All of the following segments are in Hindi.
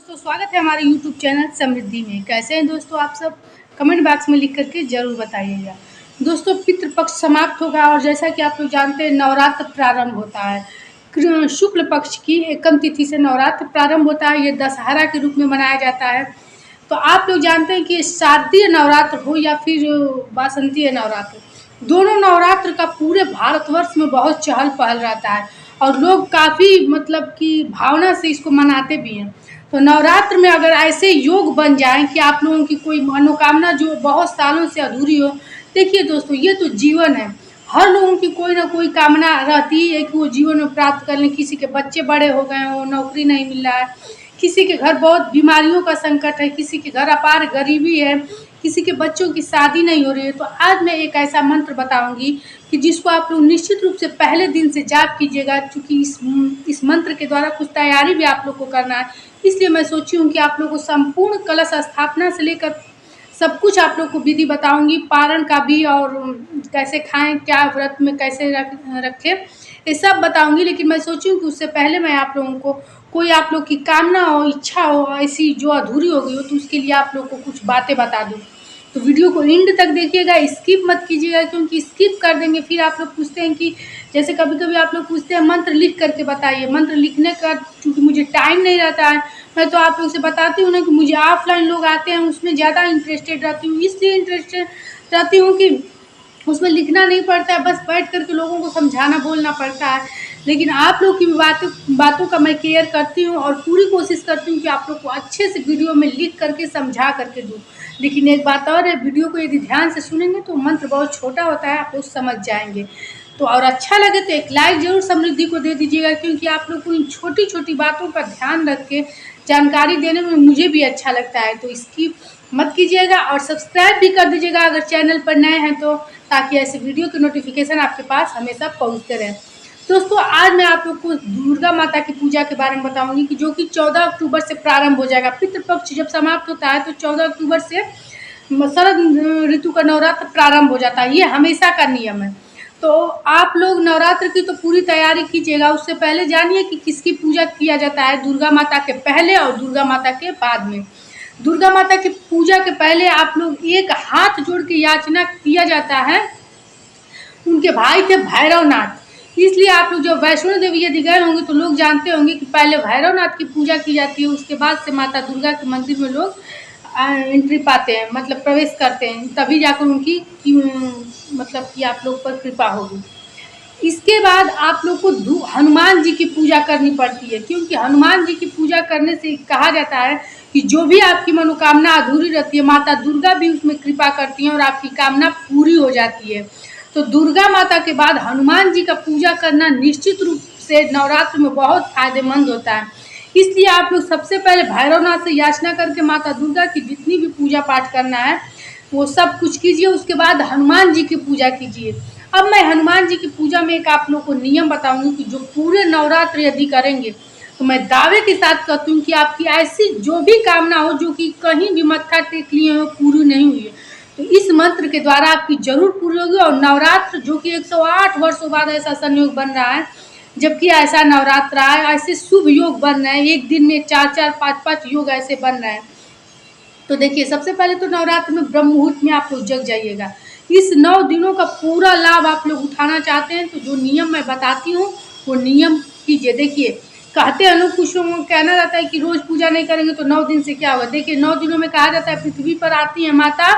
दोस्तों स्वागत है हमारे YouTube चैनल समृद्धि में। कैसे हैं दोस्तों आप सब? कमेंट बॉक्स में लिख करके ज़रूर बताइएगा। दोस्तों पितृपक्ष समाप्त होगा और जैसा कि आप लोग जानते हैं नवरात्र प्रारंभ होता है। शुक्ल पक्ष की एकम तिथि से नवरात्र प्रारंभ होता है। ये दशहरा के रूप में मनाया जाता है। तो आप लोग जानते हैं कि शारदीय नवरात्र हो या फिर वासंतीय नवरात्र, दोनों नवरात्र का पूरे भारतवर्ष में बहुत चहल पहल रहता है और लोग काफ़ी मतलब कि भावना से इसको मनाते भी हैं। तो नवरात्र में अगर ऐसे योग बन जाएं कि आप लोगों की कोई मनोकामना जो बहुत सालों से अधूरी हो, देखिए दोस्तों ये तो जीवन है, हर लोगों की कोई ना कोई कामना रहती है कि वो जीवन में प्राप्त कर लें। किसी के बच्चे बड़े हो गए हो, नौकरी नहीं मिल रहा है, किसी के घर बहुत बीमारियों का संकट है, किसी के घर अपार गरीबी है, किसी के बच्चों की शादी नहीं हो रही है। तो आज मैं एक ऐसा मंत्र बताऊंगी कि जिसको आप लोग निश्चित रूप से पहले दिन से जाप कीजिएगा, क्योंकि इस मंत्र के द्वारा कुछ तैयारी भी आप लोग को करना है। इसलिए मैं सोची हूँ कि आप लोग को संपूर्ण कलश स्थापना से लेकर सब कुछ आप लोग को विधि बताऊंगी, पारण का भी, और कैसे खाएं, क्या व्रत में कैसे रखें, ये सब बताऊंगी। लेकिन मैं सोची हूँ कि उससे पहले मैं आप लोगों को कोई आप लोग की कामना हो, इच्छा हो ऐसी जो अधूरी हो गई हो, तो उसके लिए आप लोग को कुछ बातें बता दूँ। तो वीडियो को एंड तक देखिएगा, स्किप मत कीजिएगा, क्योंकि स्किप कर देंगे फिर आप लोग पूछते हैं कि जैसे कभी कभी आप लोग पूछते हैं मंत्र लिख करके बताइए। मंत्र लिखने का क्योंकि मुझे टाइम नहीं रहता है, मैं तो आप लोग से बताती हूँ ना कि मुझे ऑफलाइन लोग आते हैं उसमें ज़्यादा इंटरेस्टेड रहती हूँ, इसलिए इंटरेस्टेड रहती हूँ कि उसमें लिखना नहीं पड़ता है, बस बैठ करके लोगों को समझाना बोलना पड़ता है। लेकिन आप लोग की बातों का मैं केयर करती हूँ और पूरी कोशिश करती हूँ कि आप लोग को अच्छे से वीडियो में लिख करके समझा करके दूँ। लेकिन एक बात और है, वीडियो को यदि ध्यान से सुनेंगे तो मंत्र बहुत छोटा होता है, आप लोग समझ जाएंगे। तो और अच्छा लगे तो एक लाइक जरूर समृद्धि को दे दीजिएगा, क्योंकि आप लोग को इन छोटी छोटी बातों का ध्यान रख के जानकारी देने में मुझे भी अच्छा लगता है। तो इसकी मत कीजिएगा और सब्सक्राइब भी कर दीजिएगा अगर चैनल पर नए हैं तो, ताकि ऐसे वीडियो के नोटिफिकेशन आपके पास हमेशा पहुंचते रहें। दोस्तों आज मैं आप लोग को दुर्गा माता की पूजा के बारे में बताऊंगी कि जो कि 14 अक्टूबर से प्रारंभ हो जाएगा। पितृपक्ष जब समाप्त होता है तो 14 अक्टूबर से शरद ऋतु का नवरात्र प्रारंभ हो जाता है। ये हमेशा का नियम है। तो आप लोग नवरात्र की तो पूरी तैयारी कीजिएगा। उससे पहले जानिए कि किसकी पूजा किया जाता है, दुर्गा माता के पहले और दुर्गा माता के बाद में। दुर्गा माता की पूजा के पहले आप लोग एक हाथ जोड़ के याचना किया जाता है। उनके भाई थे भैरवनाथ, इसलिए आप लोग जब वैष्णो देवी यदि गए होंगे तो लोग जानते होंगे कि पहले भैरवनाथ की पूजा की जाती है, उसके बाद से माता दुर्गा के मंदिर में लोग एंट्री पाते हैं, मतलब प्रवेश करते हैं, तभी जाकर उनकी मतलब कि आप लोग पर कृपा होगी। इसके बाद आप लोग को हनुमान जी की पूजा करनी पड़ती है, क्योंकि हनुमान जी की पूजा करने से कहा जाता है कि जो भी आपकी मनोकामना अधूरी रहती है माता दुर्गा भी उसमें कृपा करती हैं और आपकी कामना पूरी हो जाती है। तो दुर्गा माता के बाद हनुमान जी का पूजा करना निश्चित रूप से नवरात्र में बहुत फायदेमंद होता है। इसलिए आप लोग सबसे पहले भैरवनाथ से याचना करके माता दुर्गा की जितनी भी पूजा पाठ करना है वो सब कुछ कीजिए। उसके बाद हनुमान जी की पूजा कीजिए। अब मैं हनुमान जी की पूजा में एक आप लोग को नियम बताऊंगी कि जो पूरे नवरात्र यदि करेंगे तो मैं दावे के साथ कहती हूँ कि आपकी ऐसी जो भी कामना हो जो कि कहीं भी मत्था टेक लिए हो पूरी नहीं हुई है, तो इस मंत्र के द्वारा आपकी जरूर पूरी होगी। और नवरात्र जो कि 108 वर्षों बाद ऐसा संयोग बन रहा है, जबकि ऐसा नवरात्र है, ऐसे शुभ योग बन रहे हैं, एक दिन में 4-4 5-5 योग ऐसे बन रहे हैं। तो देखिए सबसे पहले तो नवरात्र में ब्रह्म मुहूर्त में आप लोग जग जाइएगा। इस 9 दिनों का पूरा लाभ आप लोग उठाना चाहते हैं तो जो नियम मैं बताती हूँ वो नियम कीजिए। देखिए कहते हैं लोग, कुछ लोगों को कहना जाता है कि रोज पूजा नहीं करेंगे तो 9 दिन से क्या होगा। देखिए 9 दिनों में कहा जाता है पृथ्वी पर आती है माता,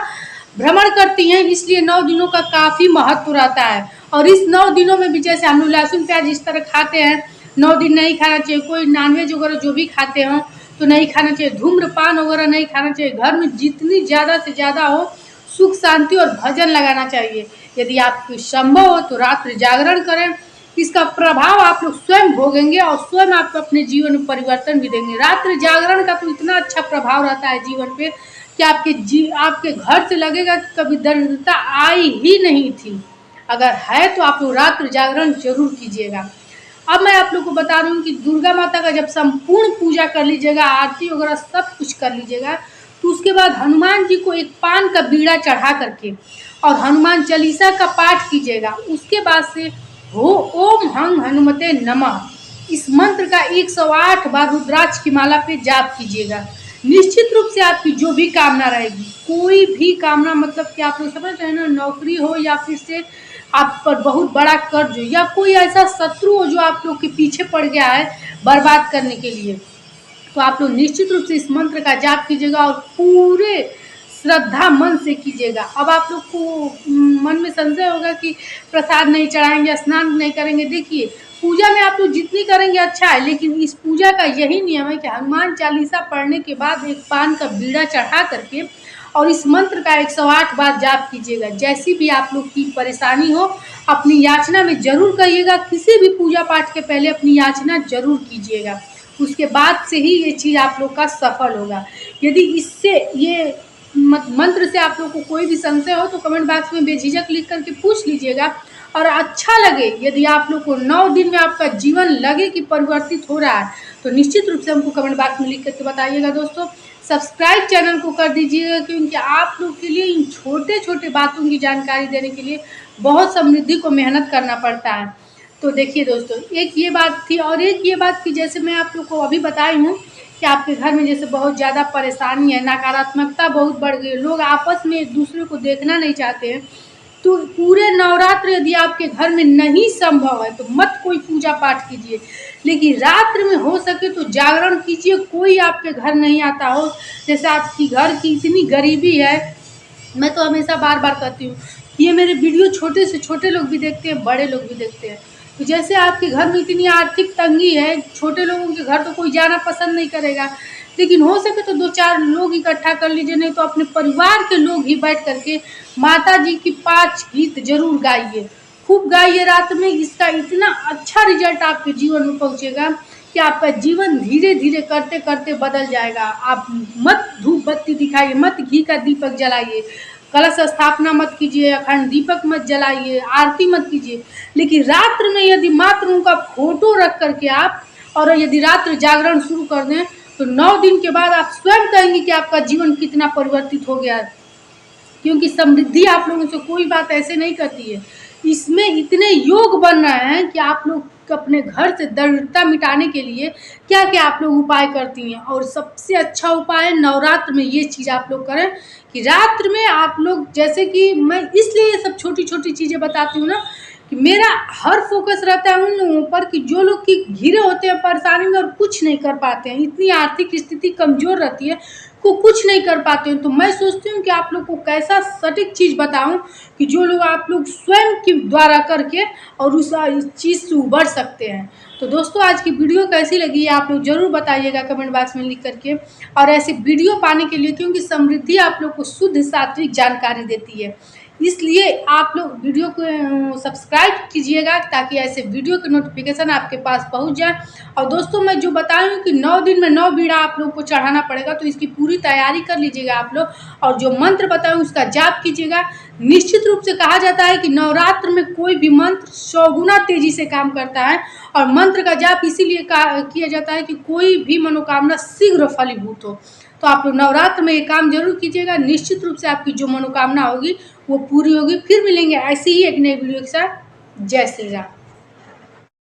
भ्रमण करती हैं, इसलिए 9 दिनों का काफ़ी महत्व रहता है। और इस 9 दिनों में भी जैसे हम लोग लहसुन प्याज इस तरह खाते हैं, 9 दिन नहीं खाना चाहिए। कोई नॉनवेज वगैरह जो भी खाते हों तो नहीं खाना चाहिए, धूम्रपान वगैरह नहीं खाना चाहिए। घर में जितनी ज़्यादा से ज़्यादा हो सुख शांति और भजन लगाना चाहिए। यदि आपको संभव हो तो रात्रि जागरण करें, इसका प्रभाव आप लोग स्वयं भोगेंगे और स्वयं आप अपने जीवन में परिवर्तन भी देंगे। रात्रि जागरण का तो इतना अच्छा प्रभाव रहता है जीवन पे कि आपके घर से लगेगा कि कभी दरिद्रता आई ही नहीं थी। अगर है तो आप लोग रात्रि जागरण जरूर कीजिएगा। अब मैं आप लोग को बता रही हूँ कि दुर्गा माता का जब संपूर्ण पूजा कर लीजिएगा, आरती वगैरह सब कुछ कर लीजिएगा, तो उसके बाद हनुमान जी को एक पान का बीड़ा चढ़ा करके और हनुमान चालीसा का पाठ कीजिएगा। उसके बाद से हो ओम हंग हनुमते नमः इस मंत्र का 108 बार रुद्राक्ष की माला पे जाप कीजिएगा। निश्चित रूप से आपकी जो भी कामना रहेगी, कोई भी कामना, मतलब कि आप लोग समझ रहे हैं ना, नौकरी हो या फिर से आप पर बहुत बड़ा कर्ज हो या कोई ऐसा शत्रु हो जो आप लोग के पीछे पड़ गया है बर्बाद करने के लिए, तो आप लोग निश्चित रूप से इस मंत्र का जाप कीजिएगा और पूरे श्रद्धा मन से कीजिएगा। अब आप लोग को मन में संशय होगा कि प्रसाद नहीं चढ़ाएंगे, स्नान नहीं करेंगे। देखिए, पूजा में आप लोग जितनी करेंगे अच्छा है, लेकिन इस पूजा का यही नियम है कि हनुमान चालीसा पढ़ने के बाद एक पान का बीड़ा चढ़ा करके और इस मंत्र का 108 बार जाप कीजिएगा। जैसी भी आप लोग की परेशानी हो, अपनी याचना में जरूर कहिएगा। किसी भी पूजा पाठ के पहले अपनी याचना जरूर कीजिएगा, उसके बाद से ही ये चीज़ आप लोग का सफल होगा। यदि इससे ये मंत्र से आप लोग को कोई भी संशय हो तो कमेंट बॉक्स में बेझिझक लिख करके पूछ लीजिएगा। और अच्छा लगे, यदि आप लोग को 9 दिन में आपका जीवन लगे कि परिवर्तित हो रहा है, तो निश्चित रूप से हमको कमेंट बॉक्स में लिख करके बताइएगा। दोस्तों, सब्सक्राइब चैनल को कर दीजिएगा, क्योंकि आप लोग के लिए इन छोटे छोटे बातों की जानकारी देने के लिए बहुत समृद्धि को मेहनत करना पड़ता है। तो देखिए दोस्तों, एक ये बात थी, और एक ये बात कि जैसे मैं आप लोग को अभी बताई हूँ कि आपके घर में जैसे बहुत ज़्यादा परेशानी है, नकारात्मकता बहुत बढ़ गई, लोग आपस में एक दूसरे को देखना नहीं चाहते हैं, तो पूरे नवरात्र यदि आपके घर में नहीं संभव है तो मत कोई पूजा पाठ कीजिए, लेकिन रात्र में हो सके तो जागरण कीजिए। कोई आपके घर नहीं आता हो, जैसे आपकी घर की इतनी गरीबी है, मैं तो हमेशा बार बार कहती हूँ कि ये मेरे वीडियो छोटे से छोटे लोग भी देखते हैं, बड़े लोग भी देखते हैं। तो जैसे आपके घर में इतनी आर्थिक तंगी है, छोटे लोगों के घर तो कोई जाना पसंद नहीं करेगा, लेकिन हो सके तो 2-4 लोग इकट्ठा कर लीजिए, नहीं तो अपने परिवार के लोग ही बैठ करके माता जी की 5 गीत जरूर गाइए, खूब गाइए रात में। इसका इतना अच्छा रिजल्ट आपके जीवन में पहुँचेगा कि आपका जीवन धीरे धीरे करते करते बदल जाएगा। आप मत धूप बत्ती दिखाइए, मत घी का दीपक जलाइए, कलश स्थापना मत कीजिए, अखंड दीपक मत जलाइए, आरती मत कीजिए, लेकिन रात्र में यदि मात्र उनका फोटो रख करके आप और यदि रात्र जागरण शुरू कर दें तो 9 दिन के बाद आप स्वयं कहेंगे कि आपका जीवन कितना परिवर्तित हो गया है। क्योंकि समृद्धि आप लोगों से कोई बात ऐसे नहीं करती है, इसमें इतने योग बन रहे हैं कि आप लोग अपने घर से दरिद्रता मिटाने के लिए क्या क्या आप लोग उपाय करती हैं। और सबसे अच्छा उपाय है नवरात्र में ये चीज़ आप लोग करें कि रात्र में आप लोग, जैसे कि मैं इसलिए ये सब छोटी छोटी चीज़ें बताती हूँ ना, कि मेरा हर फोकस रहता है उन लोगों पर कि जो लोग कि घिरे होते हैं परेशानी में और कुछ नहीं कर पाते हैं, इतनी आर्थिक स्थिति कमज़ोर रहती है को कुछ नहीं कर पाते हैं। तो मैं सोचती हूँ कि आप लोग को कैसा सटीक चीज़ बताऊँ कि जो लोग आप लोग स्वयं के द्वारा करके और उस चीज़ से उबर सकते हैं। तो दोस्तों, आज की वीडियो कैसी लगी है आप लोग ज़रूर बताइएगा कमेंट बॉक्स में लिख करके। और ऐसे वीडियो पाने के लिए, क्योंकि समृद्धि आप लोग को शुद्ध सात्विक जानकारी देती है, इसलिए आप लोग वीडियो को सब्सक्राइब कीजिएगा ताकि ऐसे वीडियो के नोटिफिकेशन आपके पास पहुंच जाए। और दोस्तों, मैं जो बताई हूँ कि 9 दिन में 9 बीड़ा आप लोग को चढ़ाना पड़ेगा, तो इसकी पूरी तैयारी कर लीजिएगा आप लोग, और जो मंत्र बताए उसका जाप कीजिएगा। निश्चित रूप से कहा जाता है कि नवरात्र में कोई भी मंत्र 100 गुना तेजी से काम करता है, और मंत्र का जाप इसीलिए किया जाता है कि कोई भी मनोकामना शीघ्र फलीभूत हो। तो आप लोग नवरात्र में ये काम जरूर कीजिएगा, निश्चित रूप से आपकी जो मनोकामना होगी वो पूरी होगी। फिर मिलेंगे ऐसी ही एक नई वीडियो के साथ। जय श्री राम।